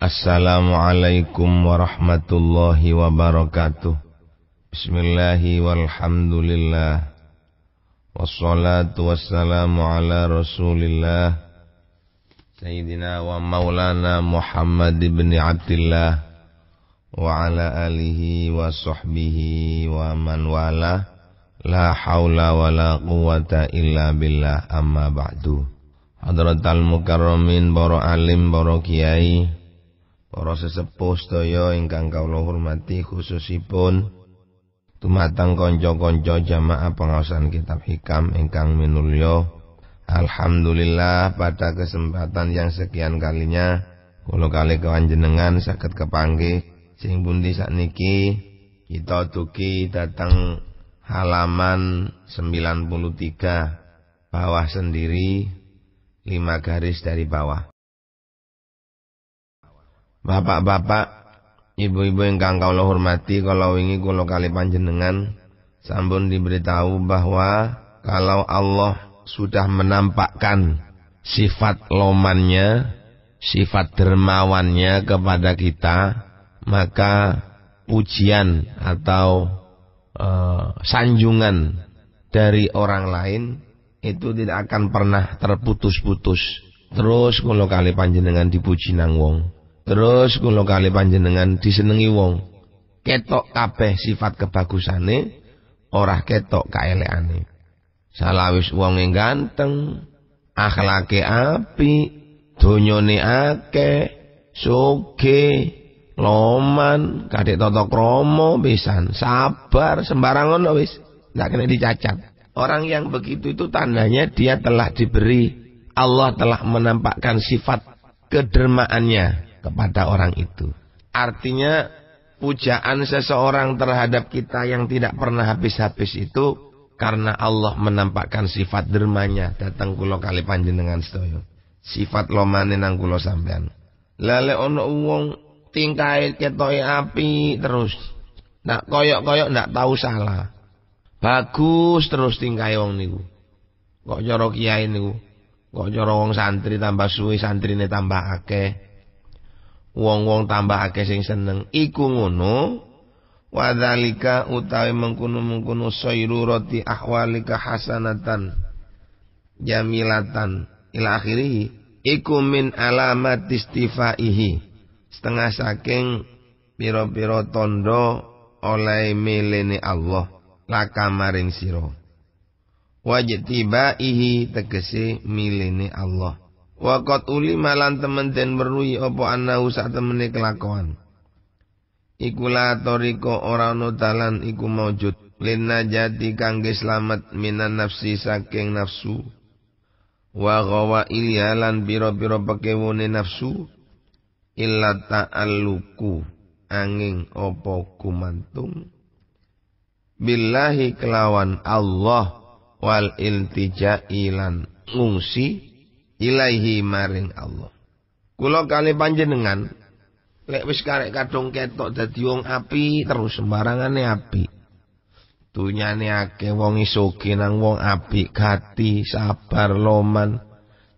Assalamualaikum warahmatullahi wabarakatuh. Bismillahi walhamdulillah. Wassalatu wassalamu ala rasulillah Sayyidina wa maulana Muhammad ibn Abdillah wa ala alihi wa sahbihi wa man wala. La haula wa la quwata illa billah, amma ba'du. Hadratal mukarramin, para alim, para kiai, para sesepuh sedaya ingkang kawula hormati, khususipun dumateng kanca-kanca jamaah pengaosan kitab hikam ingkang minulya. Alhamdulillah, pada kesempatan yang sekian kalinya kula kalih panjenengan saged kepanggih sing pundi sakniki kita dugi datang halaman 93 bawah sendiri 5 garis dari bawah. Bapak-bapak, ibu-ibu ingkang kawula hormati, kalau wingi kula kalih panjenengan sampun diberitahu bahwa kalau Allah sudah menampakkan sifat lomannya, sifat dermawannya kepada kita, maka pujian atau sanjungan dari orang lain itu tidak akan pernah terputus-putus. Terus kula kalih panjenengan dipuji nang wong, terus kula kalih panjenengan disenengi wong. Ketok kabeh sifat kebagusane, ora ketok kaelekane. Salawis wonge ganteng, akhlake apik, donyane akeh, sugih, loman, kadek tata krama pisan, sabar, sembarangan wis, ndak kena dicacat. Orang yang begitu itu tandanya dia telah diberi, Allah telah menampakkan sifat kedermaannya kepada orang itu. Artinya pujaan seseorang terhadap kita yang tidak pernah habis-habis itu karena Allah menampakkan sifat dermanya datang kula kalih panjenengan sedaya. Sifat lomane nang kula sampean. Lale ana wong tingkahe ketoke api terus, ndak koyok-koyok ndak tahu salah. Bagus terus tingkahe wong niku. Kok cara kiai niku, kok cara wong santri tambah suwi santrine tambah akeh. Wong-wong tambah akeh sing seneng. Iku ngono. Wa dzalika utawi mengkono-mengkono sayrurati ahwalika hasanatan jamilatan ila akhirih. Iku min alamat istifaihi, setengah saking pira-pira tondo oleh milene Allah laka maring sira. Wajtibaihi tegese milene Allah. Waqat ulima lan temen den weruhi apa anahu sak temene kelakuan. Iku la toriko ora ana dalan iku maujud lina jati kangge slamet minan nafsi saking nafsu. Wa gawa ilyalan biro-biro pekewone nafsu illa ta'alluku angin opo kumantung billahi kelawan Allah wal iltija'i lan ngungsi ilaihi maring Allah. Kula kalih panjenengan lek wis karek kadung ketok dadi wong api terus sembarangane api. Dunyane akeh wong isoge nang wong apik, gati, sabar, loman.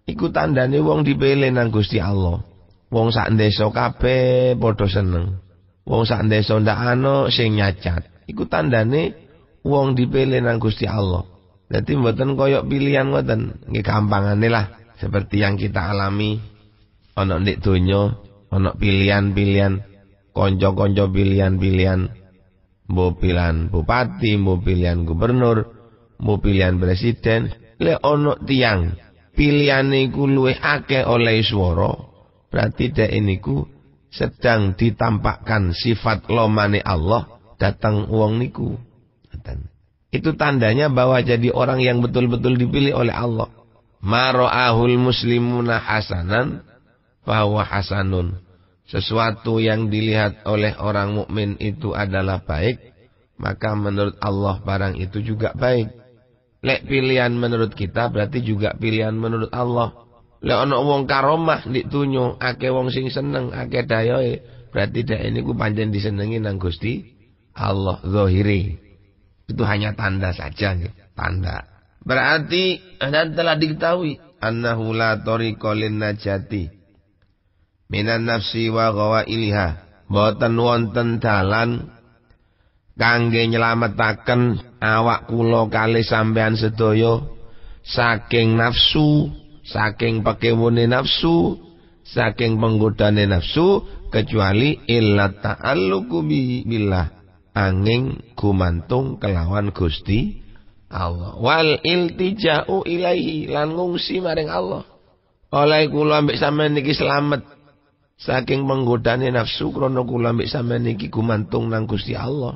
Iku tandane wong dipilih nang Gusti Allah. Wong sak desa kabeh padha seneng. Wong sak desa ndak ana sing nyacat. Iku tandane wong dipilih nang Gusti Allah. Dadi mboten koyok pilihan ngoten, nggih gampangane lah seperti yang kita alami ana ndek donya, ana pilihan-pilihan, kanca-kanca pilihan-pilihan. Mbok pilihan bupati, mbok pilihan gubernur, mbok pilihan presiden. Lek ono tiang pilihane iku luwih akeh oleh swara, berarti dek niku sedang ditampakkan sifat lomane Allah datang wong niku. Itu tandanya bahwa jadi orang yang betul-betul dipilih oleh Allah. Mara'ahul muslimuna hasanan bahwa hasanun. Sesuatu yang dilihat oleh orang mukmin itu adalah baik, maka menurut Allah barang itu juga baik. Lek pilihan menurut kita berarti juga pilihan menurut Allah. Lek ana wong karomah ditunyo, akeh wong sing seneng, akeh dayoe, berarti dek ini ku pancen disenengi nang Gusti Allah zahiri. Itu hanya tanda saja, tanda. Berarti dan telah diketahui annahu la tariqa lin najati. minan nafsi wa ghawailiha, boten wonten dalan kangge nyelametaken awak kula kalih sampean sedaya saking nafsu, saking pekewune nafsu, saking penggodane nafsu, kecuali illa ta'alluqu billah, angin gumantung kelawan Gusti Allah, wal iltija'u ilaihi, lan ngungsi maring Allah. Oleh kula ambek sampean niki slamet saking penggodane nafsu, krana kula ambek sampean niki gumantung nang Gusti Allah.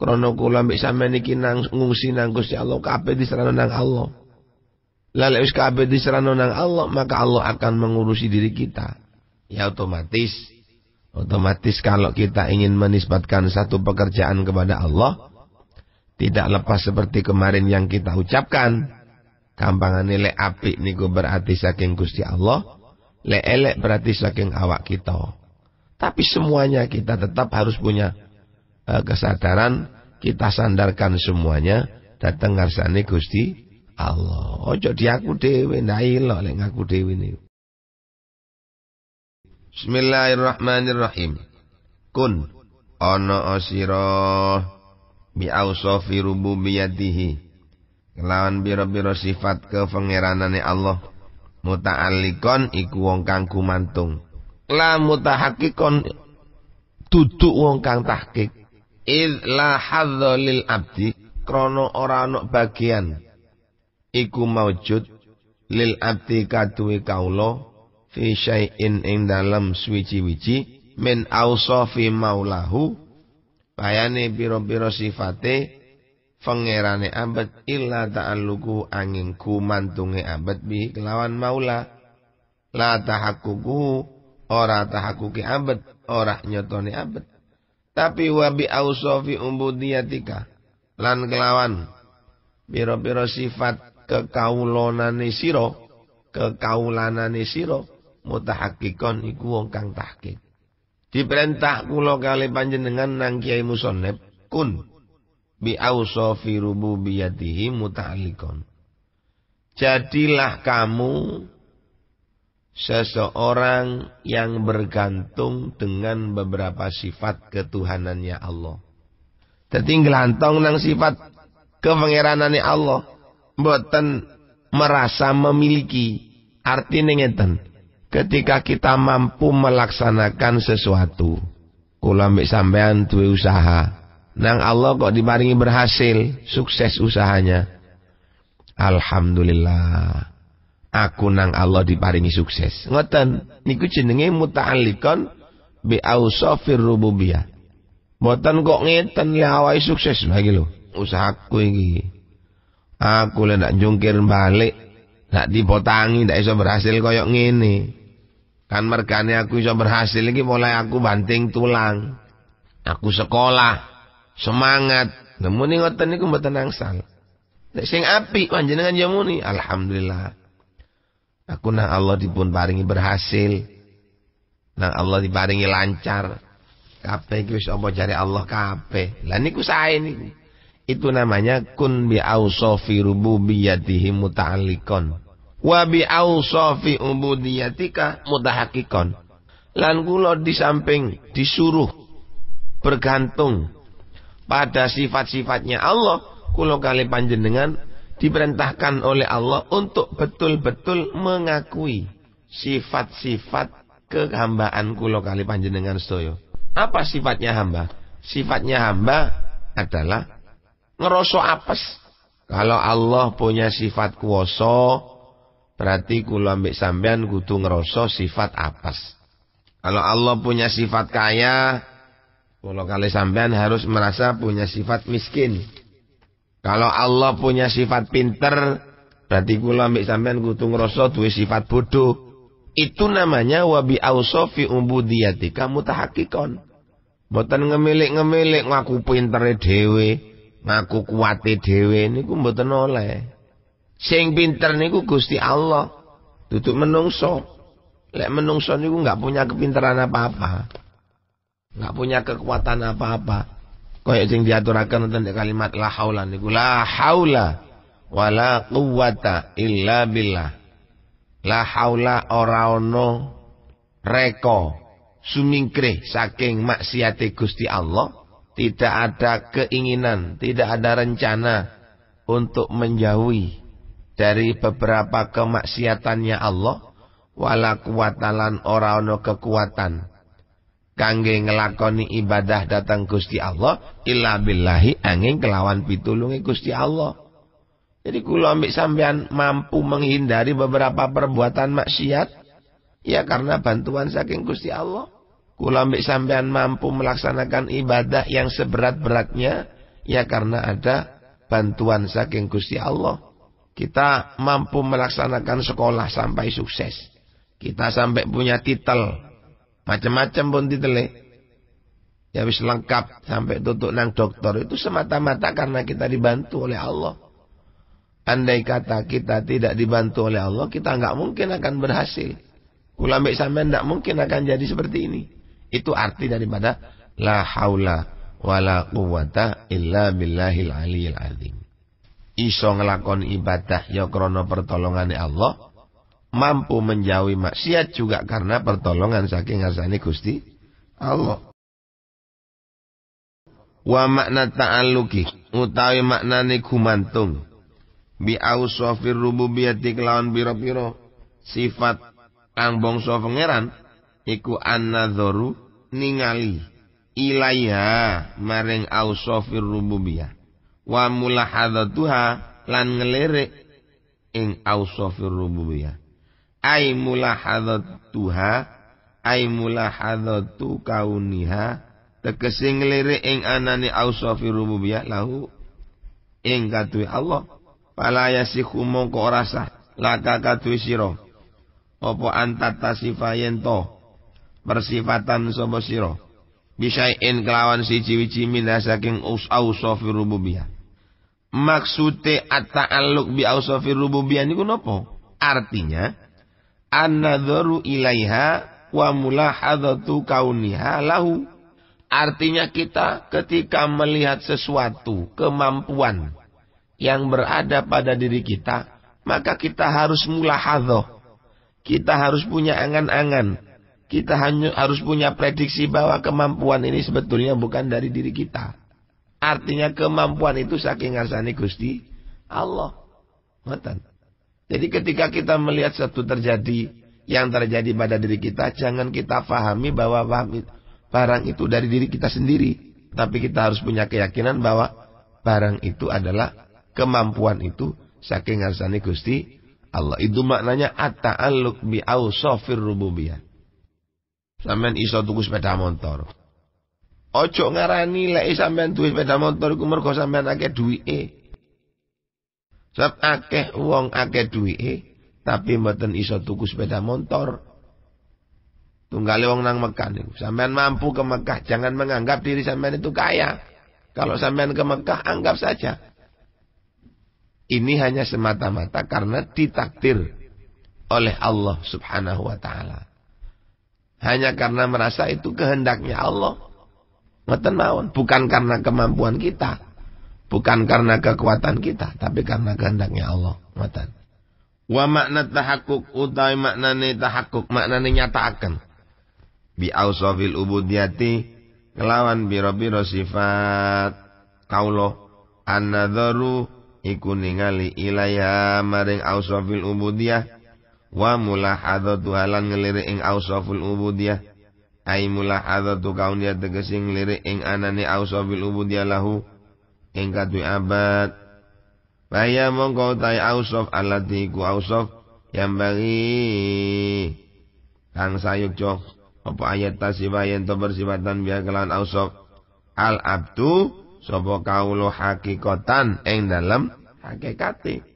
Krana kula ambek sampean niki nang ngungsi nang Gusti Allah, kabeh diserahno nang Allah. Lah lek wis kabeh diserahno nang Allah, maka Allah akan mengurusi diri kita. Ya otomatis kalau kita ingin menisbatkan satu pekerjaan kepada Allah, tidak lepas seperti kemarin yang kita ucapkan. Gampangane lek apik niku berarti saking Gusti Allah, lek elek berarti saking awak kita. Tapi semuanya kita tetap harus punya kesadaran, kita sandarkan semuanya dateng ngarsane Gusti Allah. Ojo diaku dhewe, ndak ilok lek ngaku dhewe niku. Bismillahirrahmanirrahim. Kun ana asira bi ausafi rububiyatihi, kelawan biro-biro sifat kepengeranane Allah, muta'alliqon iku wong kang gumantung, la mutahaqqiqon duduk wong kang tahqiq. Id la hadza lil abdi, krana ora ana bagian iku maujud lil abdi kaduwe kaula fi syai'in ing dalem suwiji-wiji min ausafi maulahu, bayane pira-pira sifate pangerane abad, illa ta'alluqu angin gumantunge abad bi kelawan maula, la tahaqququ ora tahaqquqi abad, ora nyotone abad. Tapi wa bi ausafi umbudiyatika, lan kelawan pira-pira sifat kekaulanane sira, kekaulanane sira, mutahaqqiqon iku wong kang tahqiq. Diperintah kula kali panjenengan nang Kiai Musannef, kun bi ausafi rububiyatihi muta'alliqon. Jadilah kamu seseorang yang bergantung dengan beberapa sifat ketuhanannya Allah. Dadi nglantong nang sifat kepengeranane Allah, mboten merasa memiliki. Artine ngeten, ketika kita mampu melaksanakan sesuatu, kula mbek sampean duwe usaha, nang Allah kok diparingi berhasil, sukses usahanya, alhamdulillah, aku nang Allah diparingi sukses. Ngoten niku jenenge muta'alliqon bi ausafir rububiyah. Mboten kok ngeten le awake sukses lagi lho, usahaku iki. Aku lek ndak jungkir balik, ndak dipotangi, ndak iso berhasil koyok ngene. Kan mergane aku iso berhasil iki mulai aku banting tulang. Aku sekolah, semangat. Nemuni ngoten niku mboten angsal. Nek sing apik panjenengan ya muni, alhamdulillah. Aku nang Allah dipun paringi berhasil. Nang Allah diparingi lancar. Kabeh iki wis apa jare Allah kabeh. Lah niku sae niku. Itu namanya kun bi ausafi rububiyatihi muta'alliqon. Wa bi ausafi ubudiyatika mutahaqqiqon. Lan kula di samping disuruh bergantung pada sifat-sifatnya Allah, kula kali panjenengan diperintahkan oleh Allah untuk betul-betul mengakui sifat-sifat kehambaan kula kali panjenengan sedaya. Apa sifatnya hamba? Sifatnya hamba adalah ngerasa apes. Kalau Allah punya sifat kuwasa, berarti kula ambek sampean kudu ngerasa sifat apes. Kalau Allah punya sifat kaya, kula kali sampean harus merasa punya sifat miskin. Kalau Allah punya sifat pinter, berarti kula ambek sampean kudu ngerasa duwe sifat bodoh. Itu namanya wa bi ausafi ubudiyatika mutahaqqiqon. Mboten ngemilik-ngemilik ngaku pintere dhewe, ngaku kuwate dhewe niku mboten oleh. Sing pinter niku Gusti Allah, duduk menungso. Lek menungso niku enggak punya kepinteran apa-apa. Enggak punya kekuatan apa-apa. Kaya sing diaturaken wonten kalimat la haula niku, la haula wala quwwata illa billah. La haula ora ono reko sumingkrih saking maksiate Gusti Allah, tidak ada keinginan, tidak ada rencana untuk menjauhi dari beberapa kemaksiatannya Allah, wala kuwatalan ora ana kekuatan kangge ngelakoni ibadah datang Gusti Allah illa billahi angin kelawan pitulunge Gusti Allah. Jadi kula ambek sampean mampu menghindari beberapa perbuatan maksiat ya karena bantuan saking Gusti Allah. Kula ambek sampean mampu melaksanakan ibadah yang seberat-beratnya ya karena ada bantuan saking Gusti Allah. Kita mampu melaksanakan sekolah sampai sukses. Kita sampai punya titel macam-macam pun titele. Ya wis lengkap sampai tutuk nang doktor itu semata-mata karena kita dibantu oleh Allah. Andai kata kita tidak dibantu oleh Allah, kita nggak mungkin akan berhasil. Kula ambek sampean nggak mungkin akan jadi seperti ini. Itu arti daripada la haula wala quwata illa billahil aliyil azim. Iso ngelakon ibadah ya krana pertolongane Allah, mampu menjauhi maksiat juga karena pertolongan saking ngarsane Gusti Allah. Wa makna ta'alluqi utawi maknane gumantung bi ausafir rububiyyati kelawan pira-pira sifat kang bangsa pangeran iku an-nadzaru ningali ilaiha maring ausafir rububiyyah wa mulahadzatuha lan ngelirik ing ausafir rububiyyah ai mulahadzatuha ai mulahadzatu kauniha tegese ngelirik ing anane ausafir rububiyyah lahu ing kadue Allah. Pala yasiku mongko ora sah laka kadue sira apa antata sifayento persifatan sapa sira bisain kelawan siji-wiji minha saking ausafir rububiyyah. Maksude at-ta'alluq bi ausafir rububiyyah niku napa? Artinya an-nadzaru ilaiha wa mulahadzatu kauniha lahu. Artinya kita ketika melihat sesuatu kemampuan yang berada pada diri kita, maka kita harus mulahadzah. Kita harus punya angan-angan. Kita harus punya prediksi bahwa kemampuan ini sebetulnya bukan dari diri kita. Artinya kemampuan itu saking ngarsane Gusti Allah. Ngoten. Jadi ketika kita melihat satu yang terjadi pada diri kita, jangan kita fahami bahwa barang itu dari diri kita sendiri. Tapi kita harus punya keyakinan bahwa barang itu adalah kemampuan itu saking ngarsane Gusti Allah. Itu maknanya at-ta'alluq bi ausafir rububiyyah. Sampeyan iso tuku sepeda motor. Ojo ngarani lek sampeyan duwe sepeda motor iku mergo sampeyan akeh duwike. Sebab akeh wong akeh duwike tapi mboten iso tuku sepeda motor. Tunggale wong nang Mekah niku. Sampeyan mampu ke Mekah, jangan menganggap diri sampeyan itu kaya. Kalau sampeyan ke Mekah, anggap saja ini hanya semata-mata karena ditakdir oleh Allah Subhanahu wa taala. Hanya karena merasa itu kehendaknya Allah. Ngoten mawon, bukan karena kemampuan kita, bukan karena kekuatan kita, tapi karena kehendaknya Allah. Ngoten. Wa makna tahakkuk utawi maknane tahakkuk, maknane nyataaken. Bi ausafil ubudiyati kelawan biro-biro sifat kaulo an-nadzaru iku ningali ilaiha maring ausafil ubudiyah wa mulahadzatu halan ngelirik ing ausaful ubudiyah ai mulahadzatu kauniyah tegese ngelirik ing anane ausafil ubudiyah lahu ing kadue abad baya mongko tai ausaf allati ku ausaf yang bagi kang sayukjo apa ayat tasifah yen to bersifatan biya kelan ausaf al abdu sapa kaulo hakikatan ing dalem hakikate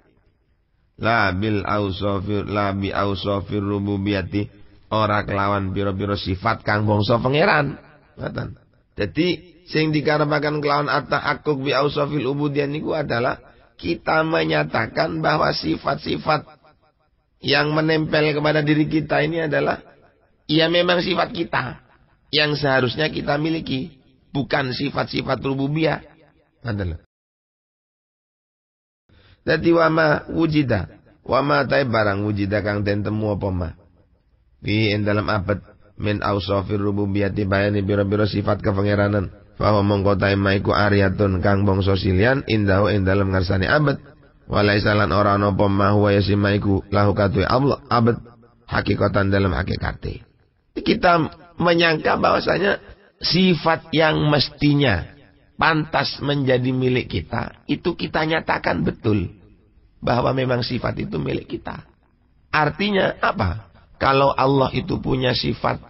la bil ausafir la bi ausafir rububiyyati ora kelawan pira-pira sifat kang bangsa pangeran ngoten. Dadi sing dikarepaken kelawan at-tahakkuk bi ausafil ubudiyyah niku adalah kita menyatakan bahwa sifat-sifat yang menempel kepada diri kita ini adalah ya memang sifat kita yang seharusnya kita miliki, bukan sifat-sifat rububiyah. Adalah. Dadi wama wujida, wama tai barang wujida kang den temu apa mah. Fi dalam abad min ausafir rububiyyati bayani biro-biro sifat kepangeranan. Fa mongko ta maiku ariyatun kang bangsa silian indahu ing dalem ngarsane abad. Walaisa lan ora ana apa mahwa yasimaiku lahu katu Allah abad hakikatan dalam hakikate. Kita menyangka bahwasanya sifat yang mestinya pantas menjadi milik kita, itu kita nyatakan betul bahwa memang sifat itu milik kita. Artinya apa? Kalau Allah itu punya sifat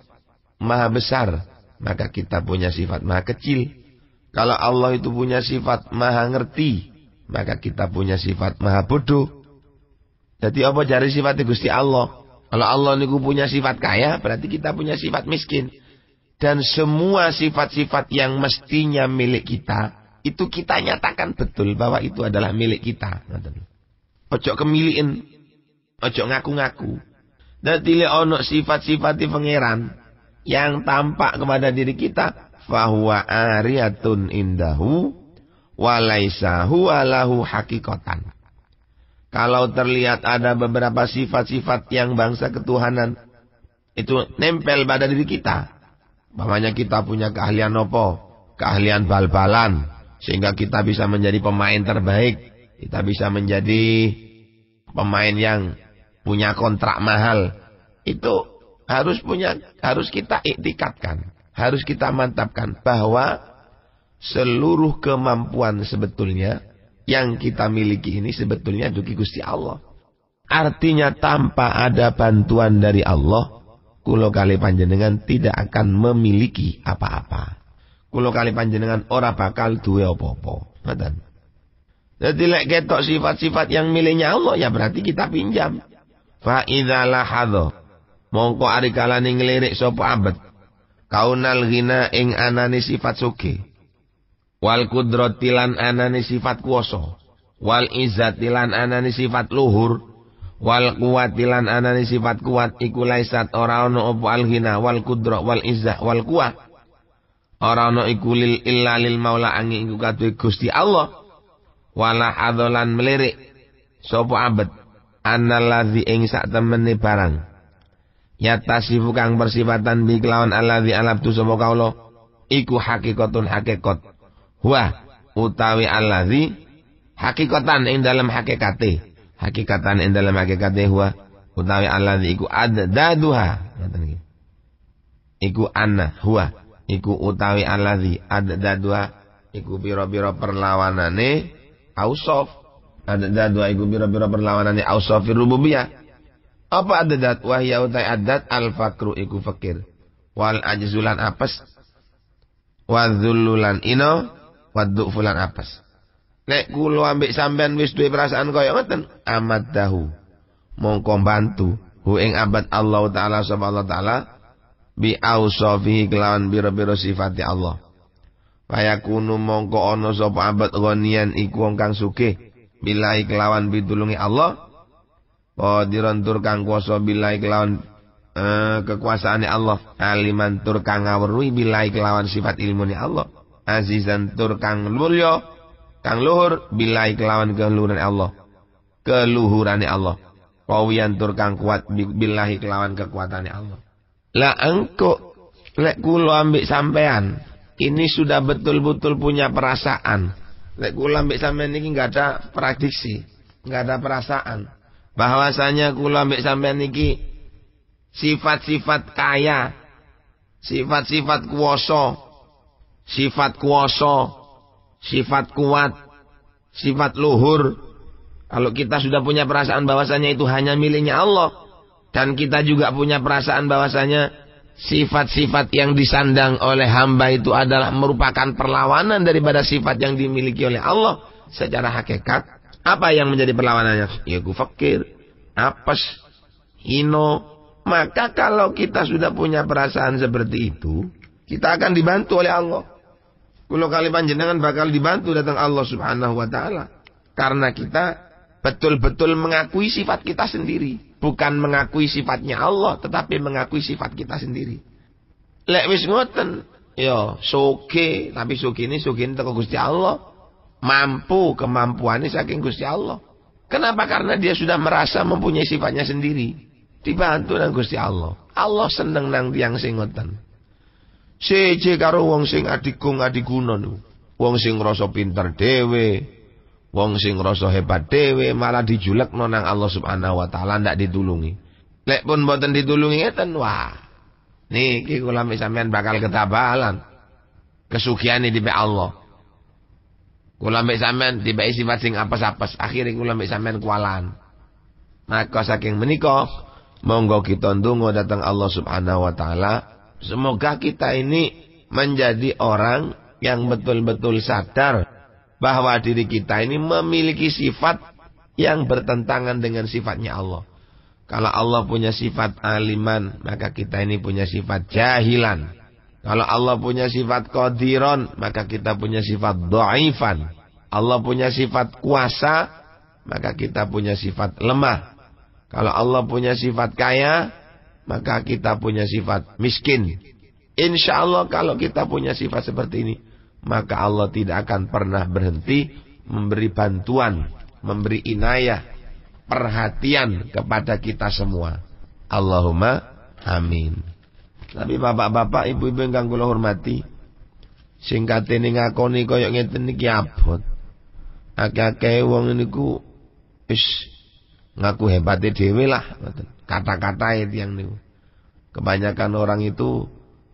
maha besar, maka kita punya sifat maha kecil. Kalau Allah itu punya sifat maha ngerti, maka kita punya sifat maha bodoh. Jadi apa cari sifat Gusti Allah? Kalau Allah niku punya sifat kaya, berarti kita punya sifat miskin. Dan semua sifat-sifat yang mestinya milik kita, itu kita nyatakan betul bahwa itu adalah milik kita. Ojo kemiliin, ojo ngaku-ngaku. Dadi lek ono sifat-sifat pangeran yang tampak kepada diri kita, fahuwa ariyatun indahu walaisa huwa lahu hakikatan. Kalau terlihat ada beberapa sifat-sifat yang bangsa ketuhanan itu nempel pada diri kita. Umpamanya kita punya keahlian apa? Keahlian bal-balan sehingga kita bisa menjadi pemain terbaik, kita bisa menjadi pemain yang punya kontrak mahal. Itu harus kita iktikadkan, harus kita mantapkan bahwa seluruh kemampuan sebetulnya yang kita miliki ini sebetulnya duki Gusti Allah. Artinya tanpa ada bantuan dari Allah, kulo kali panjenengan tidak akan memiliki apa-apa. Kulo kali panjenengan ora bakal duwe apa-apa. Ngoten. Jadi lek ketok sifat-sifat yang miliknya Allah, ya berarti kita pinjam. Fa idza lahadha mongko ari kalane nglirik sapa abet kaunal ghina ing anane sifat sugih. Wal kudratilan anane sifat kuwasa, wal izzatilan anane sifat luhur, wal kuwatilan anane sifat kuat iku laisat ora ana apa al-ghina wal kudra wal izzah wal kuwah. Ora ana iku illa lil maula angin iku kaduwe Gusti Allah. Wala adzolan melirik sapa abet annalladzi ing sak temene barang. Yatasifu kang bersifatan bi kelawan alladzi alabtu sapa kaula iku hakikatun hakikat. Wah, utawi alladzi hakikatan ing dalam hakikate. Hakikatan ing dalam hakikate huwa utawi alladzi iku addaduha. Ngoten iki. Iku anna huwa iku utawi alladzi addaduha iku pira-pira perlawanane ausaf. Addaduha iku pira-pira perlawanane ausafir rububiyah. Apa addat? Wahya utai addat al-fakru iku fakir. Wal ajzulan apes. Wadzullulan ino. Waduk fulan apas. Nek kulo ambek sampean wis duwe perasaan kaya ngoten, amat dahu. Mongko bantu hu ing abad Allah taala subhanahu wa taala bi ausafihi kelawan biro-biro sifati Allah. Fayakunu mongko ana sapa abad ghaniyan iku wong kang sugih billahi kelawan pitulungi Allah. Qadiran tur kang kuwasa billahi kelawan kekuasaane Allah. Aliman tur kang ngawruhi billahi kelawan sifat ilmune Allah. Azizan tur kang mulya kang luhur billahi kelawan keluhuran Allah. Keluhurane Allah. Qawiyan tur kang kuat billahi kelawan kekuatane Allah. Lah engko lek kula ambek sampean ini sudah betul-betul punya perasaan. Lek kula ambek sampean iki enggak ada prediksi, enggak ada perasaan. Bahwasanya kula ambek sampean iki sifat-sifat kaya, sifat-sifat kuwasa, sifat kuwasa, sifat kuat, sifat luhur. Kalau kita sudah punya perasaan bahwasanya itu hanya miliknya Allah, dan kita juga punya perasaan bahwasanya sifat-sifat yang disandang oleh hamba itu adalah merupakan perlawanan daripada sifat yang dimiliki oleh Allah secara hakikat, apa yang menjadi perlawanannya? Ya fakir, apes, hino. Maka kalau kita sudah punya perasaan seperti itu, kita akan dibantu oleh Allah. Kulo kali panjenengan bakal dibantu datang Allah subhanahu wa ta'ala. Karena kita betul-betul mengakui sifat kita sendiri. Bukan mengakui sifatnya Allah, tetapi mengakui sifat kita sendiri. Lek wis ngoten, yo soge, tapi soge ini teko Gusti Allah. Mampu, kemampuannya saking Gusti Allah. Kenapa? Karena dia sudah merasa mempunyai sifatnya sendiri. dibantu nang Gusti Allah. Allah seneng nang tiyang sing ngoten. Seje karo wong sing adigung-adiguna niku. Wong sing ngrasa pinter dhewe, wong sing ngrasa hebat dhewe malah dijulekno nang Allah Subhanahu wa taala ndak ditulungi. Lek pun mboten ditulungi ngeten, wah. Niki kula sampean bakal ketabalan. Kesugihan di Allah. Kula mbek sampean dibeki sifat sing apes-apes, akhire kula mbek sampean kualan. Maka saking menika monggo kita ndonga dhateng Allah Subhanahu wa taala, semoga kita ini menjadi orang yang betul-betul sadar bahwa diri kita ini memiliki sifat yang bertentangan dengan sifatnya Allah. Kalau Allah punya sifat aliman, maka kita ini punya sifat jahilan. Kalau Allah punya sifat qadiron, maka kita punya sifat dhaifan. Allah punya sifat kuasa, maka kita punya sifat lemah. Kalau Allah punya sifat kaya, maka kita punya sifat miskin. Insya Allah kalau kita punya sifat seperti ini, maka Allah tidak akan pernah berhenti memberi bantuan, memberi inayah, perhatian kepada kita semua. Allahumma amin. Tapi bapak-bapak, ibu-ibu ingkang kula hormati, sing katene ngakoni kaya ngeten niki abot. Akeh-akeh wong niku wis ngaku hebate dhewe lah, kata-katae tiyang niku. Kebanyakan orang itu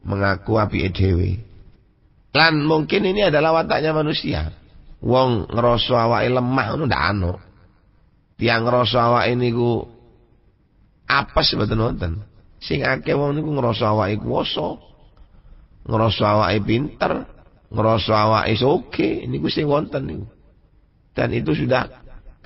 mengaku apike dhewe. Lan mungkin ini adalah wataknya manusia. Wong ngrasa awake lemah ngono ndak ana. Tiyang ngrasa awake niku apes mboten wonten. Sing akeh wong niku ngrasa awake kuwasa, ngrasa awake pinter, ngrasa awake sugih, niku sing wonten niku. Dan itu sudah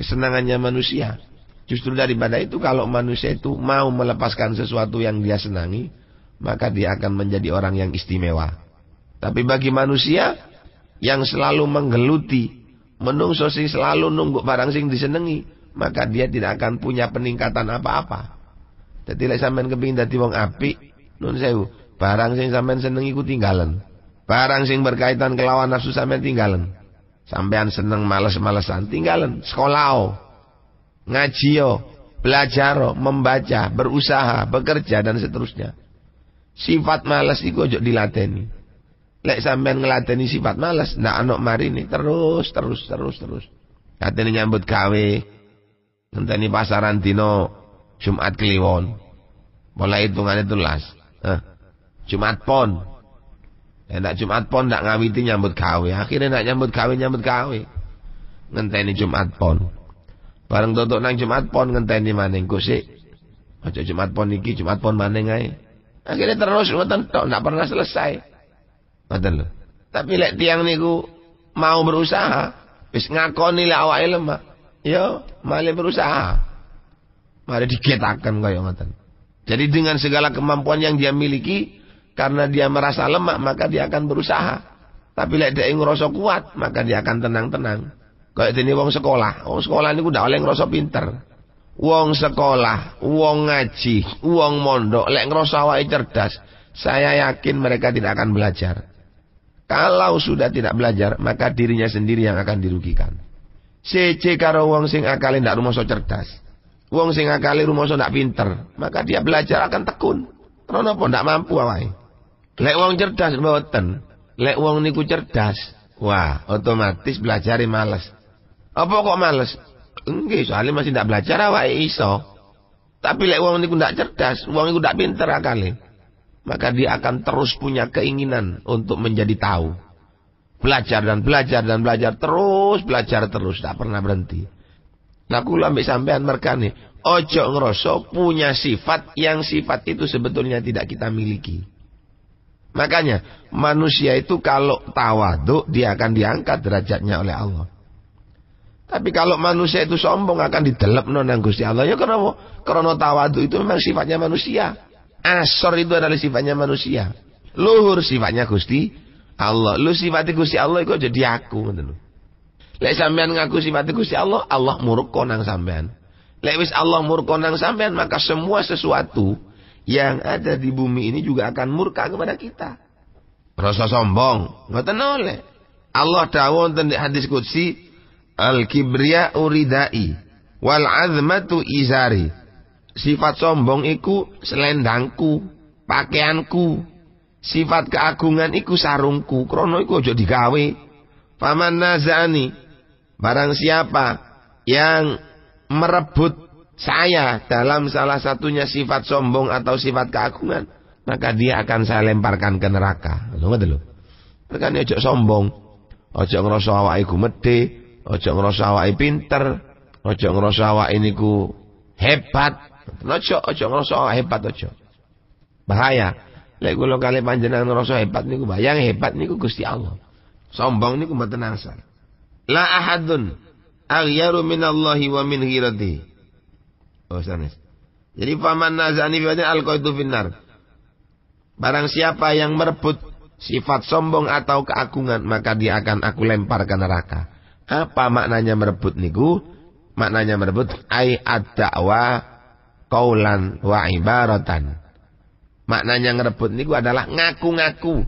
kesenangannya manusia. Justru daripada itu kalau manusia itu mau melepaskan sesuatu yang dia senangi, maka dia akan menjadi orang yang istimewa. Tapi bagi manusia yang selalu menggeluti, menungso sing selalu nunggu barang sing disenengi, maka dia tidak akan punya peningkatan apa-apa. Dadi lek sampean kepengin dadi wong apik, nun sewu, barang sing sampean senengi ku tinggalan. Barang sing berkaitan kelawan nafsu sampean tinggalan. Sampean seneng males-malesan tinggalan. Sekolah, ngaji, belajar, membaca, berusaha, bekerja dan seterusnya. Sifat malas iku ojo dilateni. Lek sampean ngelateni sifat malas, ndak ana marine terus. Katene nyambut gawe, ngenteni pasaran dino Jumat Kliwon. Mulai hitungannya tulas. Jumat Pon. Ndak Jumat Pon ndak ngawiti nyambut gawe. Akhirnya ndak nyambut gawe. Ngenteni Jumat Pon. Bareng tutuk nang Jumat Pon ngenteni maning kusik. Aja Jumat Pon iki, Jumat Pon maning ae. Akhirnya terus ngoten tok ndak pernah selesai. Ngoten lho. Tapi lek tiyang niku mau berusaha, wis ngakoni lek awake lemah, yo malah berusaha. Mari diketakan kaya ngoten. Jadi dengan segala kemampuan yang dia miliki, karena dia merasa lemah, maka dia akan berusaha. Tapi lek dia ngerasa kuat, maka dia akan tenang-tenang. Kayak dene wong sekolah. Wong sekolah niku ndak oleh ngerasa pinter. Wong sekolah, wong ngaji, wong mondok, lek ngerasa awake cerdas, saya yakin mereka tidak akan belajar. Kalau sudah tidak belajar, maka dirinya sendiri yang akan dirugikan. Seje karo wong sing akale ndak rumangsa cerdas. Wong sing akali rumoso ndak pinter, maka dia belajar akan tekun. Karena apa ndak mampu awake. Lek wong cerdas mboten. Lek wong niku cerdas, wah, otomatis belajare males. Apa kok males? Nggih, soalnya masih ndak belajar awake iso. Tapi lek wong niku ndak cerdas, wong niku ndak pinter akali, maka dia akan terus punya keinginan untuk menjadi tahu. Belajar terus, ndak pernah berhenti. Nah kula ambek sampean merkane, ojo ngerasa punya sifat yang sifat itu sebetulnya tidak kita miliki. Makanya manusia itu kalau tawadhu dia akan diangkat derajatnya oleh Allah. Tapi kalau manusia itu sombong akan didelepno nang Gusti Allah. Ya kenapa? Karena tawadhu itu memang sifatnya manusia. Asor itu adalah sifatnya manusia. Luhur sifatnya Gusti Allah. Lu sifatnya Gusti Allah itu jadi aku ngoten lho. Lek sampean ngaku sifat Gusti Allah, Allah murka nang sampean. Lek wis Allah murka nang sampean, maka semua sesuatu yang ada di bumi ini juga akan murka kepada kita. Rasa sombong, ngoten oleh. Allah dawuh wonten di hadis qudsi, al-kibriya uridai wal azmatu izari. Sifat sombong iku selendangku, pakaianku. Sifat keagungan iku sarungku, krono iku aja digawe. Faman nazani, barang siapa yang merebut saya dalam salah satunya sifat sombong atau sifat keagungan, maka dia akan saya lemparkan ke neraka. Lho ngoten lho. Tekane aja sombong, aja ngrasa awake gumedhe, aja ngrasa awake pinter, aja ngrasa awake niku hebat. Aja ngrasa awake hebat aja. Bahaya. Lek kula kali panjenengan ngrasa hebat niku bayang hebat niku Gusti Allah. Sombong niku mboten asal. La ahadun aghyaru minallahi wa min ghirati. Oh sanes. Jadi faman nazani fi alqaitu finnar. Barang siapa yang merebut sifat sombong atau keagungan, maka dia akan aku lempar ke neraka. Apa maknanya merebut niku? Maknanya merebut ai ad-da'wa qaulan wa ibaratan. Maknanya ngerebut niku adalah ngaku-ngaku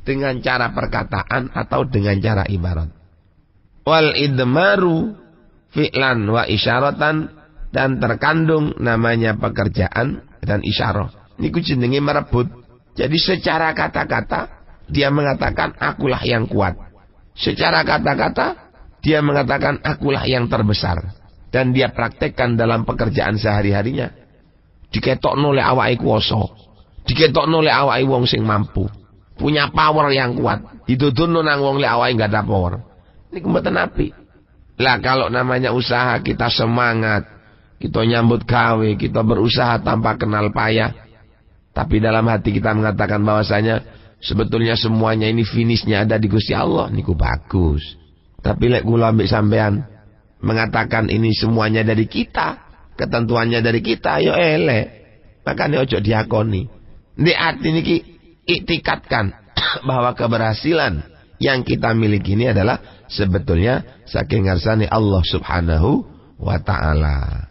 dengan cara perkataan atau dengan cara ibarat. Wal idmaru fi'lan wa isyaratan, dan terkandung namanya pekerjaan dan isyarah. Niku jenenge merebut. Jadi secara kata-kata dia mengatakan akulah yang kuat. Secara kata-kata dia mengatakan akulah yang terbesar. Dan dia praktekkan dalam pekerjaan sehari-harinya. Diketokno oleh awake kuwasa. Diketokno oleh awake wong sing mampu. Punya power yang kuat. Dituduhno nang wong lek awake enggak ada power. Niku mboten apik. Lah kalau namanya usaha kita semangat, kita nyambut gawe, kita berusaha tanpa kenal payah. Tapi dalam hati kita mengatakan bahwasanya sebetulnya semuanya ini finishnya ada di Gusti Allah, niku bagus. Tapi lek kula ambek sampean mengatakan ini semuanya dari kita, ketentuannya dari kita, yo elek. Makanya ojo diakoni. Ndek hati niki iktikadkan bahwa keberhasilan yang kita miliki ini adalah sebetulnya saking ngarsane Allah Subhanahu wa taala.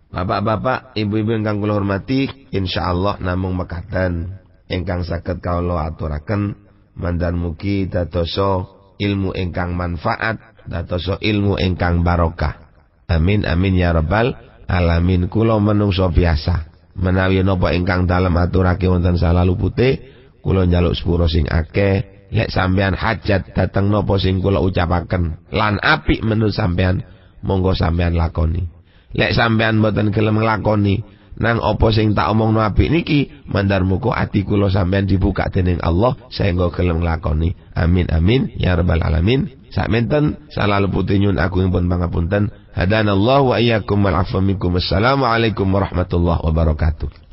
Bapak-bapak, ibu-ibu ingkang kula hormati, insyaallah namung mekaten ingkang saged kawula aturaken mandan mugi dadosa ilmu ingkang manfaat, dadosa ilmu ingkang barokah. Amin amin ya rabbal alamin. Kula menungso biasa menawi napa ingkang dalem aturake wonten salah lupute, kula njaluk sepuro sing akeh. Lek sampean hajat dateng napa sing kula ucapaken lan apik menurut sampean, monggo sampean lakoni. Lek sampean mboten gelem nglakoni nang apa sing tak omongno apik niki, mandar muga ati kula sampean dibuka dening Allah sehingga gelem nglakoni. Amin amin ya rabbal alamin. Sakmenten salah lupute nyuwun agungipun pangapunten. Hadanallahu wa iyyakum wal afwa minkum. Assalamualaikum warahmatullahi wabarakatuh.